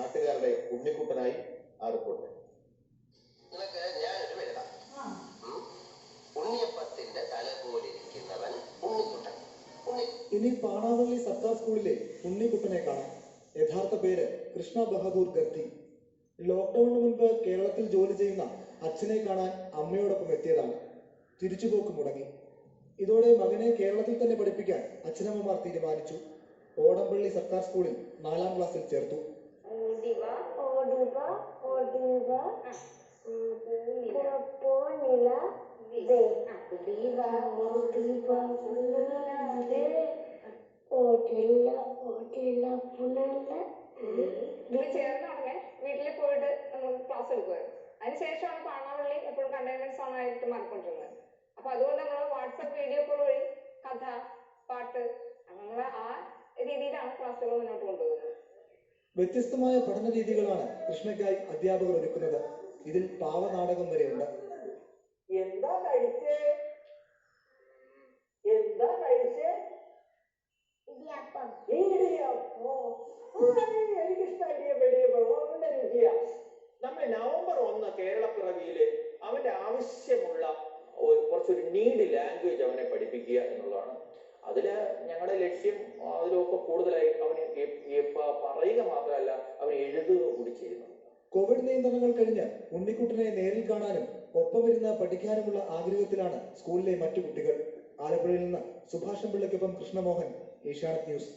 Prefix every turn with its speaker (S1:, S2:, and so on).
S1: നാട്ടുകാരുടെ ഉണ്ണിക്കുട്ടനായി ആ റിപ്പോർട്ട്.
S2: ഇനി പാണാവള്ളി സർക്കാർ സ്കൂളിലെ ഉണ്ണിക്കുട്ടനെ കാണാം. യഥാർത്ഥ പേര് കൃഷ്ണ ബഹദൂർ ഗർത്തി. ലോക്ക്ഡൌണിന് മുൻപ് കേരളത്തിൽ ജോലി ചെയ്യുന്ന അച്ഛനെ കാണാൻ അമ്മയോടൊപ്പം എത്തിയതാണ്. തിരിച്ചുപോക്ക് മുടങ്ങി. ഇതോടെ മകനെ കേരളത്തിൽ തന്നെ പഠിപ്പിക്കാൻ അച്ഛനമ്മമാർ തീരുമാനിച്ചു. ഓടംപള്ളി സർക്കാർ സ്കൂളിൽ 4ാം ക്ലാസ്സിൽ ചേർത്തു.
S3: ചേർന്ന ഉടനെ വീട്ടിൽ പോയിട്ട് നമ്മൾ ക്ലാസ് എടുക്കുമായിരുന്നു. അതിനുശേഷമാണ് പാണാവള്ളി എപ്പോഴും കണ്ടെയ്ൻമെന്റ് സോൺ ആയിട്ട് മാറിക്കൊണ്ടിരുന്നത്. അപ്പൊ അതുകൊണ്ട് നമ്മൾ വാട്സപ്പ് വീഡിയോ കോൾ വഴി കഥ, പാട്ട്, നമ്മൾ ആ രീതിയിലാണ് ക്ലാസ്സുകൾ മുന്നോട്ട് കൊണ്ടുപോകുന്നത്.
S2: വ്യത്യസ്തമായ പഠന രീതികളാണ് കൃഷ്ണയ്ക്കായി അധ്യാപകർ ഒരുക്കുന്നത്. ഇതിൽ പാവനാടകം വരെയുണ്ട്.
S4: എന്താ കഴിച്ചേ? എന്താ കഴിച്ചേ? എനിക്കിഷ്ടം ഇടിയപ്പം. രുചിയാ. നമ്മൾ നവംബർ 1 കേരളപ്പിറവിയില് അവന്റെ ആവശ്യമുള്ള കുറച്ചൊരു നീഡ് ലാംഗ്വേജ് അവനെ പഠിപ്പിക്കുക എന്നുള്ളതാണ്. അതില് ഞങ്ങളുടെ ലക്ഷ്യം അതിലൊക്കെ കൂടുതലായി അവന് പറയുക മാത്രമല്ല, അവൻ എഴുതുക കൂടി ചെയ്യുന്നു.
S2: കോവിഡ് നിയന്ത്രണങ്ങൾ കഴിഞ്ഞ് ഉണ്ണിക്കുട്ടനെ നേരിൽ കാണാനും ഒപ്പമിരുന്ന് പഠിക്കാനുമുള്ള ആഗ്രഹത്തിലാണ് സ്കൂളിലെ മറ്റു കുട്ടികൾ. ആലപ്പുഴയിൽ നിന്ന് സുഭാഷ് പിള്ളയ്ക്കൊപ്പം കൃഷ്ണമോഹൻ, ഏഷ്യാനെറ്റ് ന്യൂസ്.